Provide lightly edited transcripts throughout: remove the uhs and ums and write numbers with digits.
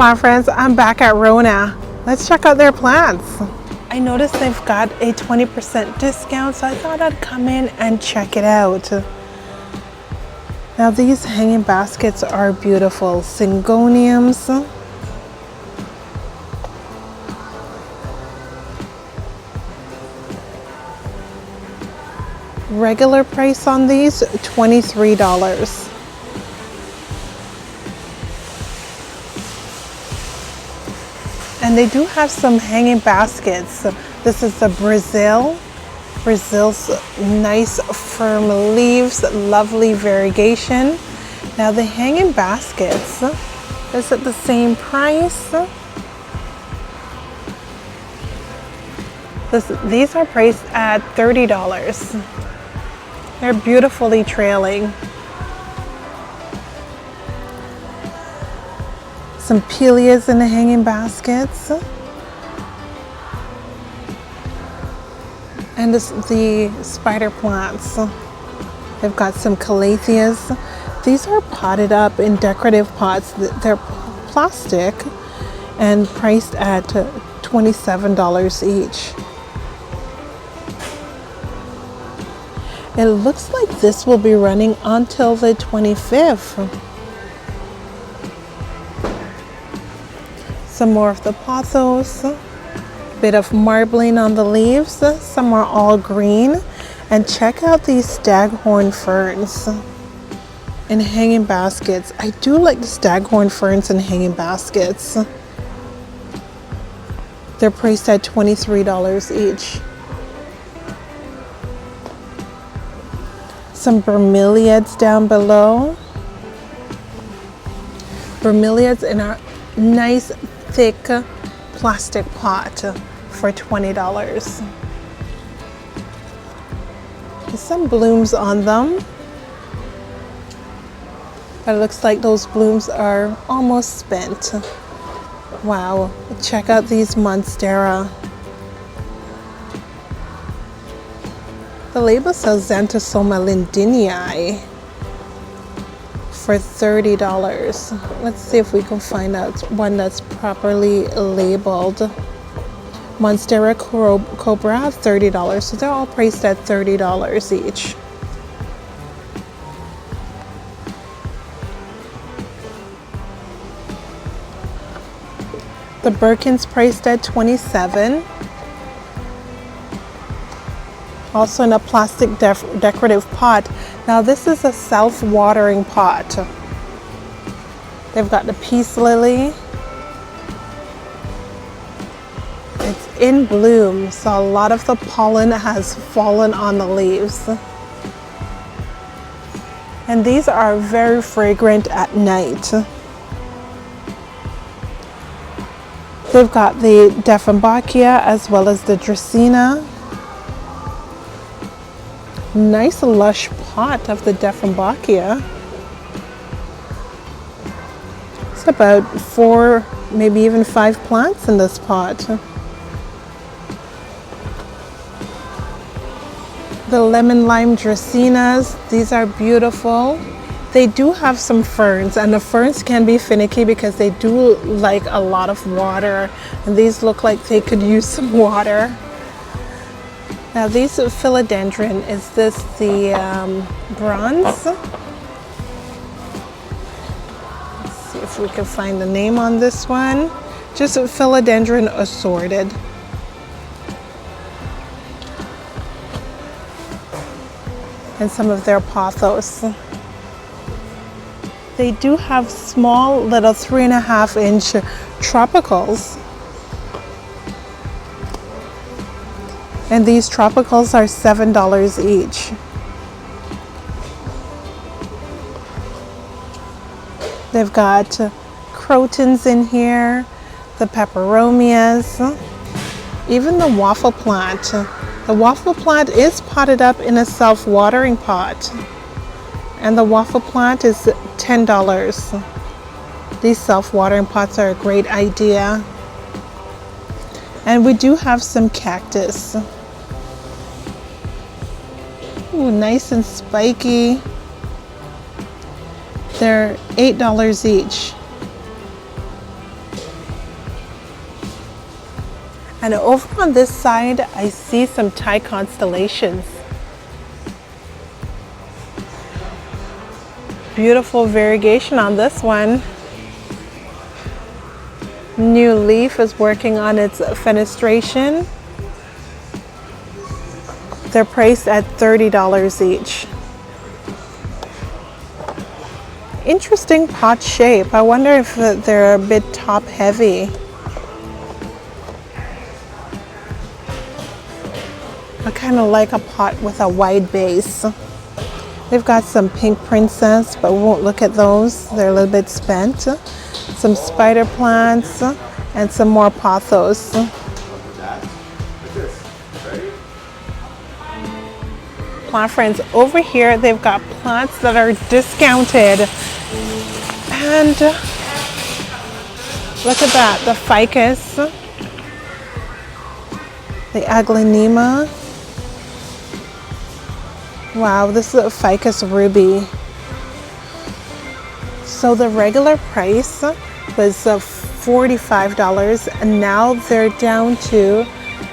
plant friends, I'm back at Rona. Let's check out their plants. I noticed they've got a 20% discount, so I thought I'd come in and check it out. Now these hanging baskets are beautiful. Syngoniums. Regular price on these, $23. And they do have some hanging baskets. This is the Brazil's nice firm leaves, lovely variegation. Now the hanging baskets, is it the same price? These are priced at $30. They're beautifully trailing. Some Pelias in the hanging baskets. And the spider plants. They've got some Calatheas. These are potted up in decorative pots. They're plastic and priced at $27 each. It looks like this will be running until the 25th. Some more of the pothos, bit of marbling on the leaves, some are all green. And check out these staghorn ferns in hanging baskets. I do like the staghorn ferns in hanging baskets. They're priced at $23 each. Some bromeliads down below. Bromeliads in a nice thick plastic pot for $20. There's some blooms on them. It looks like those blooms are almost spent. Wow, check out these Monstera. The label says Xanthosoma lindinii for $30. Let's see if we can find out one that's properly labeled. Monstera cobra, $30. So they're all priced at $30 each. The Birkin's priced at $27. Also in a plastic decorative pot. Now this is a self-watering pot. They've got the peace lily. It's in bloom, so a lot of the pollen has fallen on the leaves. And these are very fragrant at night. They've got the Dieffenbachia as well as the Dracaena. Nice lush pot of the Dieffenbachia. It's about 4, maybe even 5 plants in this pot. The lemon lime Dracaenas, these are beautiful. They do have some ferns, and the ferns can be finicky because they do like a lot of water, and these look like they could use some water. Now these philodendron, is this the bronze? Let's see if we can find the name on this one. Just philodendron assorted. And some of their pothos. They do have small little 3.5-inch tropicals. And these tropicals are $7 each. They've got crotons in here, the peperomias, even the waffle plant. The waffle plant is potted up in a self-watering pot. And the waffle plant is $10. These self-watering pots are a great idea. And we do have some cactus. Ooh, nice and spiky. They're $8 each. And over on this side, I see some Thai constellations. Beautiful variegation on this one. New leaf is working on its fenestration. They're priced at $30 each. Interesting pot shape. I wonder if they're a bit top heavy. I kind of like a pot with a wide base. They've got some pink princess, but we won't look at those. They're a little bit spent. Some spider plants and some more pothos. Plant friends, over here they've got plants that are discounted. And look at that, the ficus, the aglaonema. Wow, this is a ficus ruby. So the regular price was $45 and now they're down to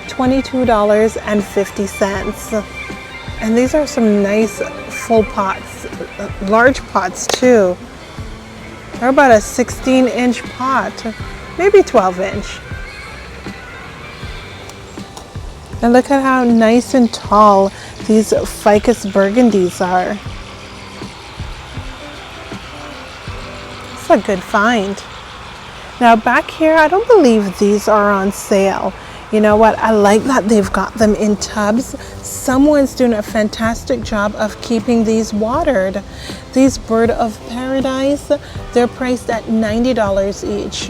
$22.50. And these are some nice full pots, large pots too. They're about a 16-inch pot, maybe 12-inch. And look at how nice and tall these ficus burgundies are. It's a good find. Now back here, I don't believe these are on sale. You know what? I like that they've got them in tubs. Someone's doing a fantastic job of keeping these watered. These bird of paradise, they're priced at $90 each.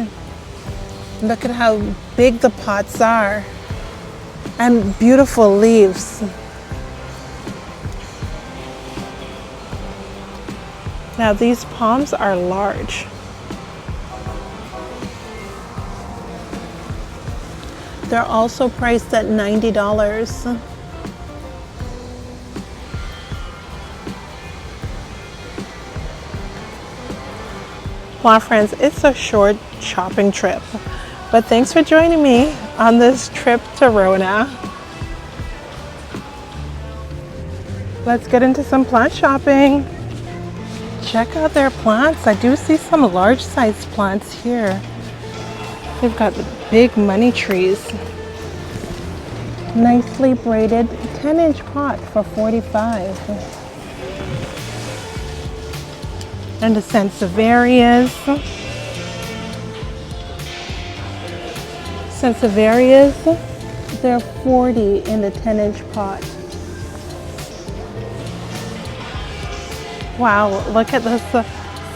Look at how big the pots are. And beautiful leaves. Now these palms are large. They're also priced at $90. Well, friends, it's a short shopping trip, but thanks for joining me on this trip to Rona. Let's get into some plant shopping. Check out their plants. I do see some large sized plants here. They've got the big money trees. Nicely braided 10-inch pot for $45. And the Sansevierias. Sansevierias, they're $40 in the 10-inch pot. Wow, look at this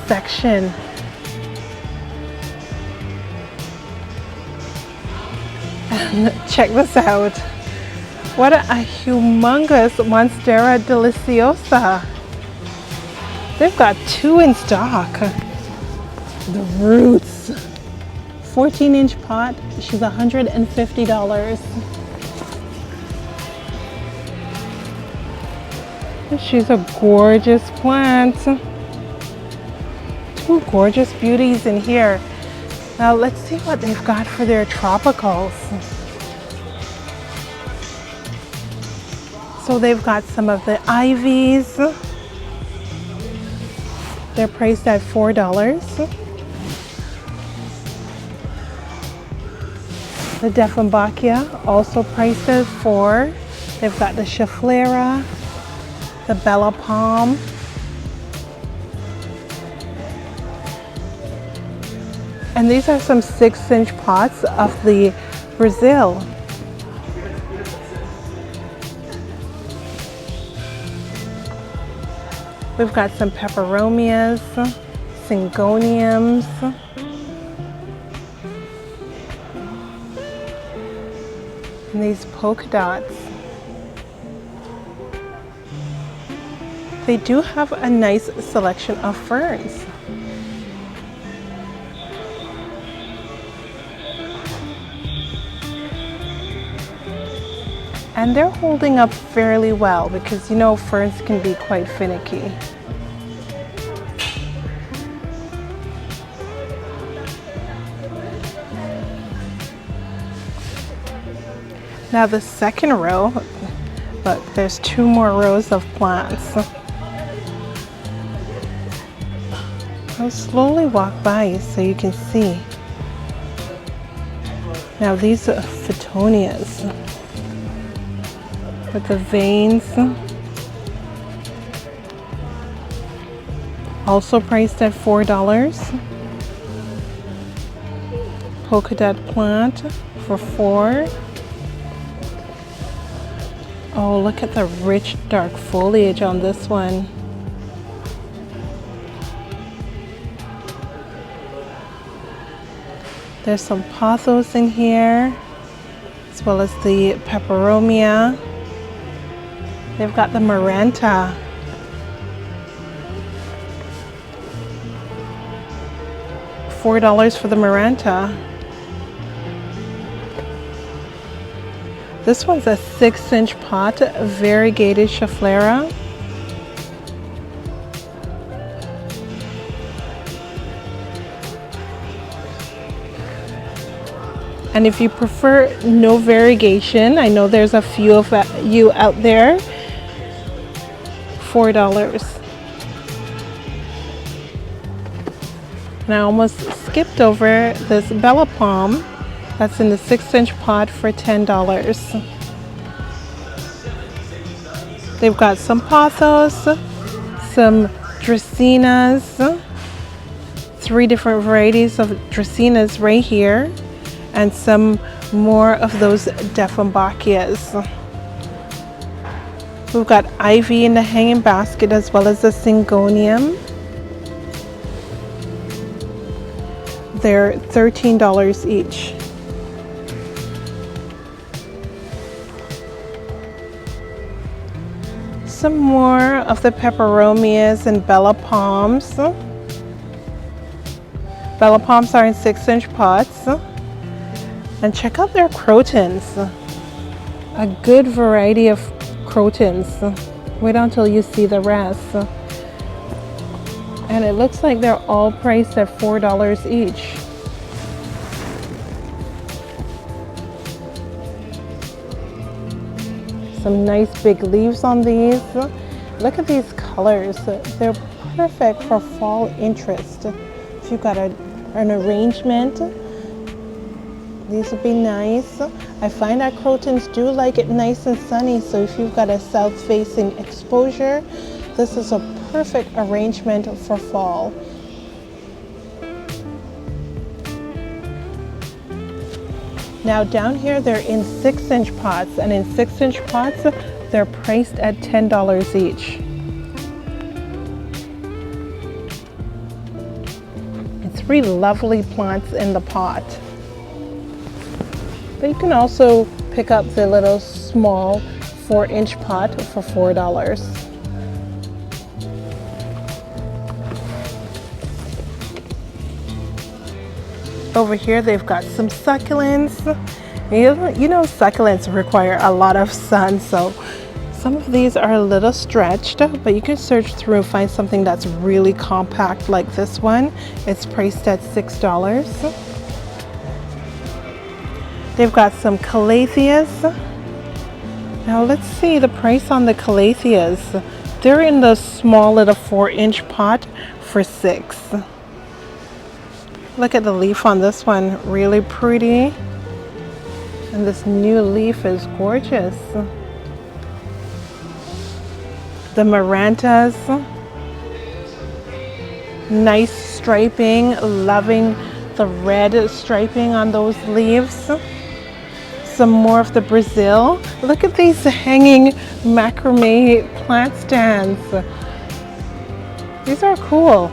section. And check this out. What a humongous Monstera deliciosa. They've got 2 in stock. The roots. 14-inch pot, she's $150. She's a gorgeous plant. 2 gorgeous beauties in here. Now let's see what they've got for their tropicals. So they've got some of the ivies. They're priced at $4. The Dieffenbachia also priced at $4. They've got the Schefflera, the Bella Palm. And these are some 6-inch pots of the Brazil. We've got some peperomias, syngoniums, and these polka dots. They do have a nice selection of ferns. And they're holding up fairly well because you know ferns can be quite finicky. Now the second row, look, there's 2 more rows of plants. I'll slowly walk by so you can see. Now these are Phoetonias with the veins. Also priced at $4. Polka dot plant for $4. Oh, look at the rich dark foliage on this one. There's some pothos in here, as well as the peperomia. They've got the maranta. $4 for the maranta. This one's a 6-inch pot, variegated Schefflera. And if you prefer no variegation, I know there's a few of you out there, $4. And I almost skipped over this Bella Palm. That's in the 6-inch pot for $10. They've got some pothos, some dracaenas, 3 different varieties of dracaenas right here, and some more of those Dieffenbachias. We've got ivy in the hanging basket as well as the syngonium. They're $13 each. Some more of the peperomias and Bella Palms. Bella Palms are in 6-inch pots. And check out their crotons. A good variety of crotons. Wait until you see the rest. And it looks like they're all priced at $4 each. Some nice big leaves on these. Look at these colors. They're perfect for fall interest. If you've got an arrangement, these would be nice. I find that crotons do like it nice and sunny, so if you've got a south-facing exposure, this is a perfect arrangement for fall. Now down here they're in 6-inch pots, and in 6-inch pots they're priced at $10 each. And 3 lovely plants in the pot. But you can also pick up the little small 4-inch pot for $4. Over here they've got some succulents. You know succulents require a lot of sun, so some of these are a little stretched, but you can search through and find something that's really compact like this one. It's priced at $6. They've got some calatheas. Now let's see the price on the calatheas. They're in the small little 4-inch pot for $6. Look at the leaf on this one, really pretty. And this new leaf is gorgeous. The marantas, nice striping, loving the red striping on those leaves. Some more of the Brazil. Look at these hanging macrame plant stands. These are cool.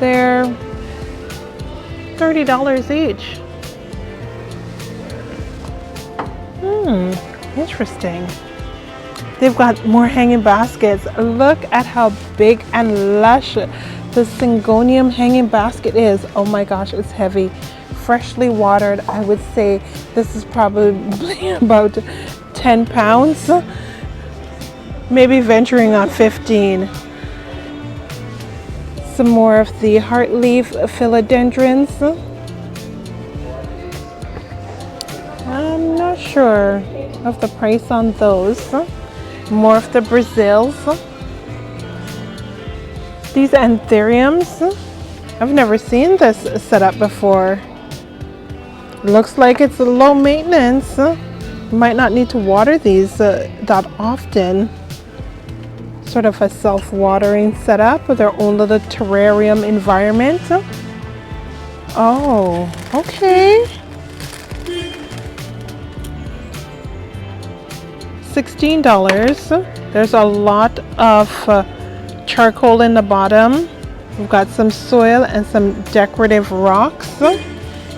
They're $30 each. Interesting. They've got more hanging baskets. Look at how big and lush the syngonium hanging basket is. Oh my gosh, it's heavy. Freshly watered, I would say this is probably about 10 pounds, maybe venturing on 15. Some more of the heartleaf philodendrons. I'm not not sure of the price on those. More of the Brazils. These anthuriums, I've never seen this set up before. Looks like it's low maintenance. You might not need to water these that often. Sort of a self-watering setup with their own little terrarium environment. Oh, okay. $16. There's a lot of charcoal in the bottom. We've got some soil and some decorative rocks.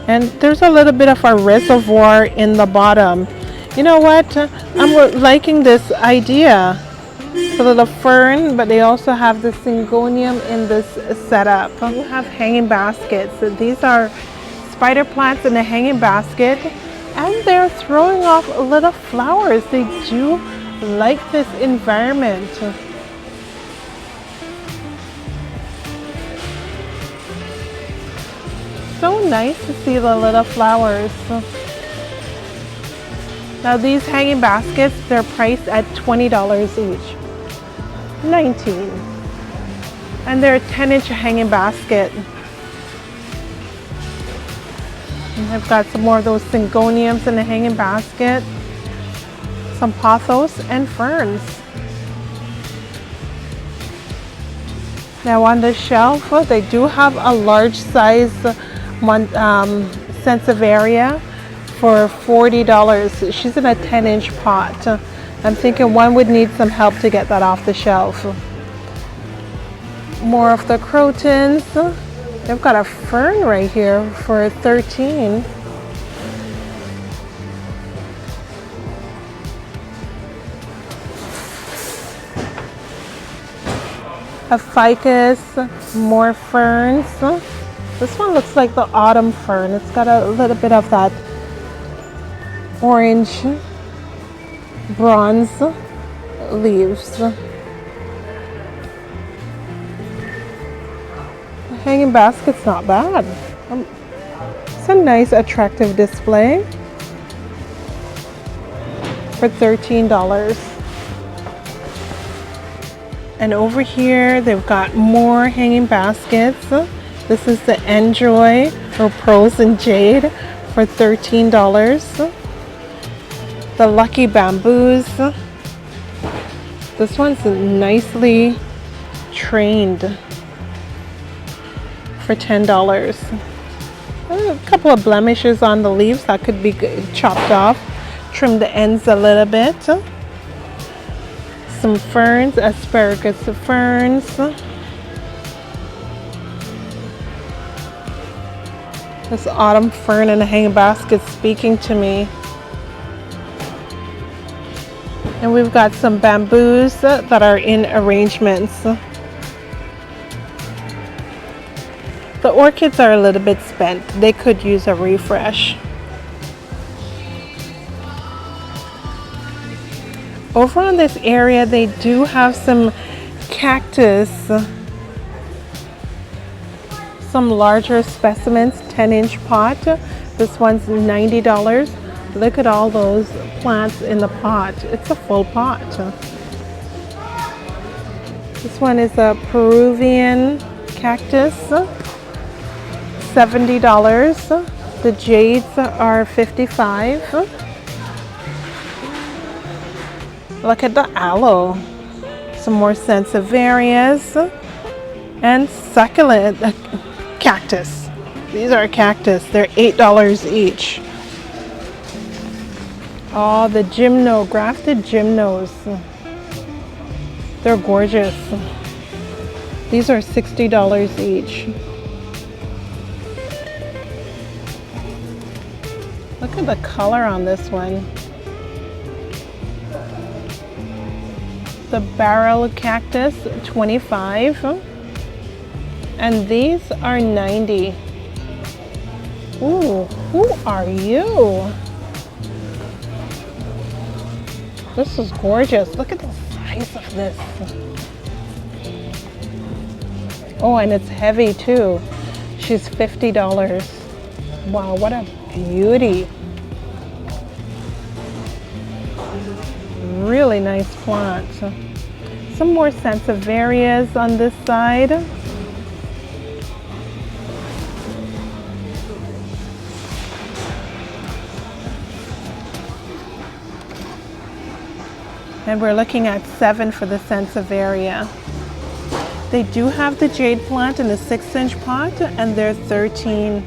And there's a little bit of a reservoir in the bottom. You know what? I'm liking this idea. It's a little fern, but they also have the syngonium in this setup. We have hanging baskets. So these are spider plants in a hanging basket, and they're throwing off little flowers. They do like this environment. So nice to see the little flowers. Now these hanging baskets, they're priced at $20 each. 19. And they're a 10-inch hanging basket. And I've got some more of those syngoniums in the hanging basket. Some pothos and ferns. Now on the shelf, they do have a large size Sansevieria for $40. She's in a 10-inch pot. I'm thinking one would need some help to get that off the shelf. More of the crotons. They've got a fern right here for $13. A ficus, more ferns. This one looks like the autumn fern. It's got a little bit of that orange bronze leaves. The hanging basket's not bad. It's a nice attractive display for $13. And over here they've got more hanging baskets. This is the Enjoy or Pearls and Jade for $13. The Lucky Bamboos. This one's nicely trained for $10. A couple of blemishes on the leaves that could be chopped off. Trim the ends a little bit. Some ferns, asparagus ferns. This autumn fern in a hanging basket speaking to me. And we've got some bamboos that are in arrangements. The orchids are a little bit spent. They could use a refresh. Over on this area, they do have some cactus. Some larger specimens, 10-inch pot. This one's $90. Look at all those plants in the pot. It's a full pot. This one is a Peruvian cactus, $70. The jades are $55. Look at the aloe. Some more sansevierias and succulent cactus. These are cactus. They're $8 each. Oh, the grafted gymnos. They're gorgeous. These are $60 each. Look at the color on this one. The barrel cactus, $25. And these are $90. Ooh, who are you? This is gorgeous. Look at the size of this. Oh, and it's heavy too. She's $50. Wow, what a beauty. really nice plant. Some more sansevierias on this side. And we're looking at 7 for the sansevieria. They do have the jade plant in a 6-inch pot, and they're 13.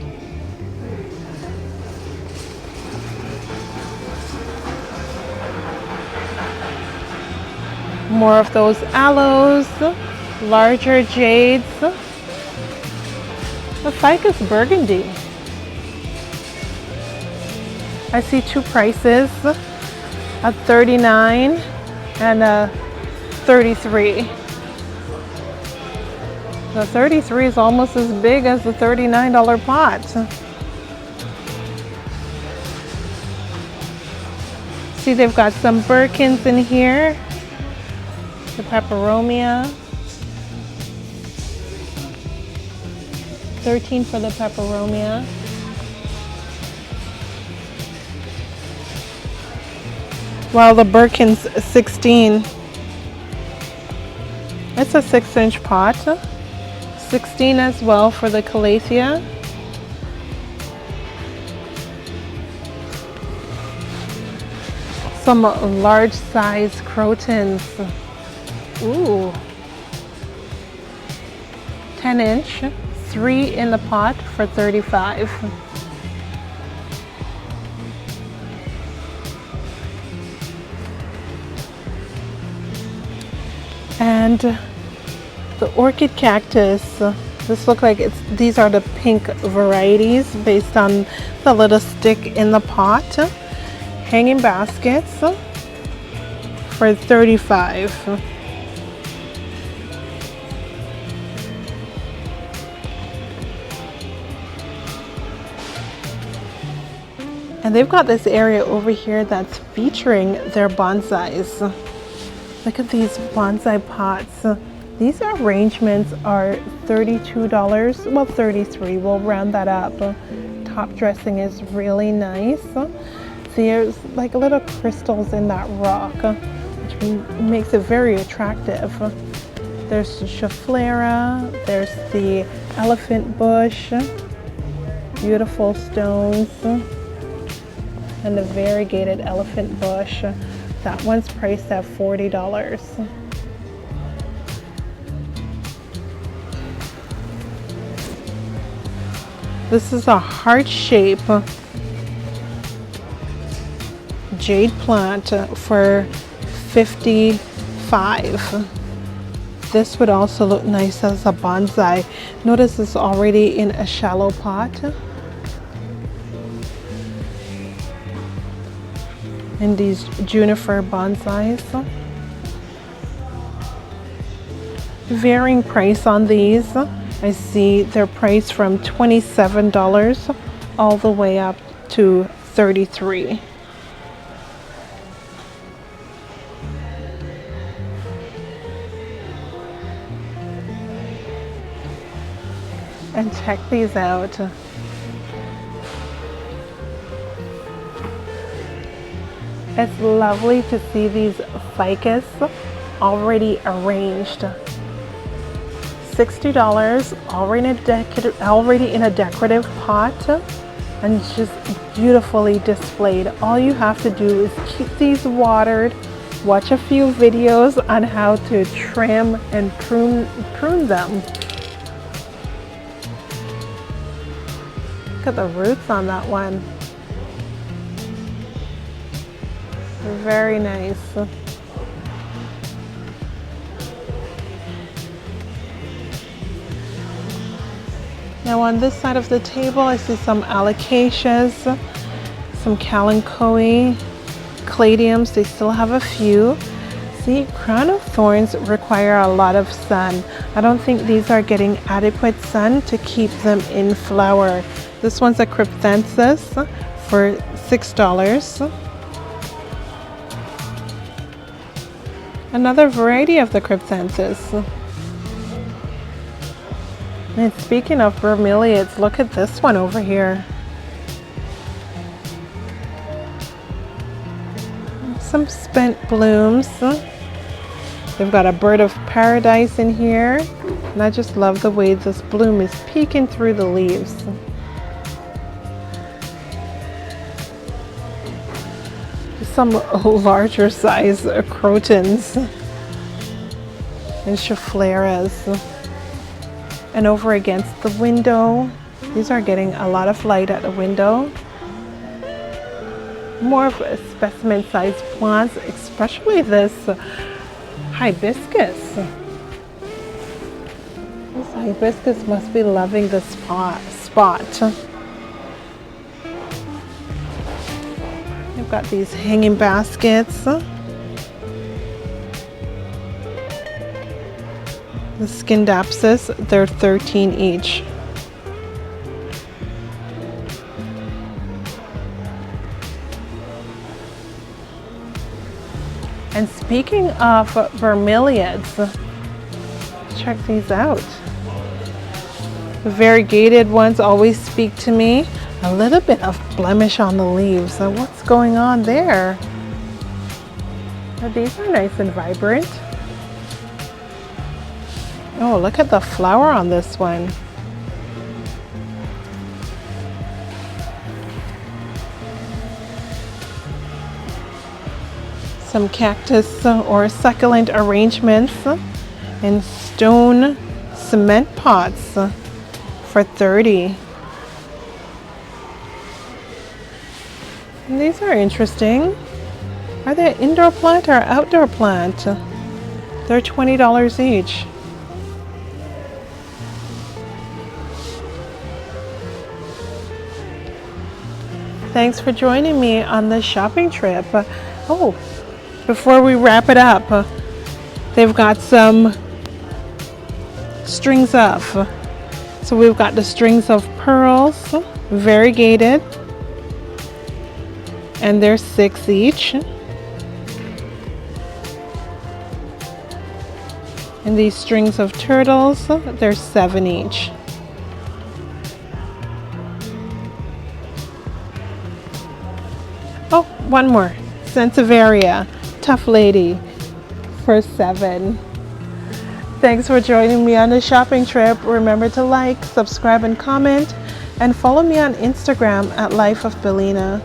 More of those aloes, larger jades. The ficus burgundy. I see 2 prices, a 39 and a 33. The 33 is almost as big as the $39 pot. See, they've got some Birkins in here. The peperomia. 13 for the peperomia. While the Birkin's 16. It's a 6-inch pot. 16 as well for the calathea. Some large size crotons. Ooh. 10-inch, 3 in the pot for 35. And the orchid cactus, this looks like these are the pink varieties based on the little stick in the pot. Hanging baskets for 35. And they've got this area over here that's featuring their bonsais. Look at these bonsai pots. These arrangements are $32, well $33, we'll round that up. Top dressing is really nice. See, there's like little crystals in that rock, which makes it very attractive. There's the Schefflera, there's the elephant bush, beautiful stones, and the variegated elephant bush. That one's priced at $40. This is a heart shape jade plant for $55. This would also look nice as a bonsai. Notice it's already in a shallow pot. And these juniper bonsais. Varying price on these. I see their price from $27 all the way up to $33. And check these out. It's lovely to see these ficus already arranged. $60, already in a decorative pot, and just beautifully displayed. All you have to do is keep these watered, watch a few videos on how to trim and prune them. Look at the roots on that one. Very nice. Now on this side of the table, I see some alocasias, some kalanchoe, caladiums. They still have a few. See, crown of thorns require a lot of sun. I don't think these are getting adequate sun to keep them in flower. This one's a crypthanthus for $6. Another variety of the crypthanthus. And speaking of bromeliads, look at this one over here. It's some spent blooms. They've got a bird of paradise in here. And I just love the way this bloom is peeking through the leaves. Some larger size crotons and chauffleuras. And over against the window, these are getting a lot of light at the window. More of specimen-sized plants, especially this hibiscus. This hibiscus must be loving the spot. We've got these hanging baskets. The Scindapsus, they're $13 each. And speaking of bromeliads, check these out. The variegated ones always speak to me. A little bit of blemish on the leaves. So what's going on there? Oh, these are nice and vibrant. Oh, look at the flower on this one. Some cactus or succulent arrangements in stone cement pots for $30. And these are interesting. Are they an indoor plant or outdoor plant? They're $20 each. Thanks for joining me on this shopping trip. Oh, before we wrap it up, they've got some strings of. So we've got the strings of pearls, variegated, and they're $6 each. And these strings of turtles, they're $7 each. Oh, one more. Sansevieria, Tough Lady, for $7. Thanks for joining me on this shopping trip. Remember to like, subscribe, and comment, and follow me on Instagram at Life of Bellina.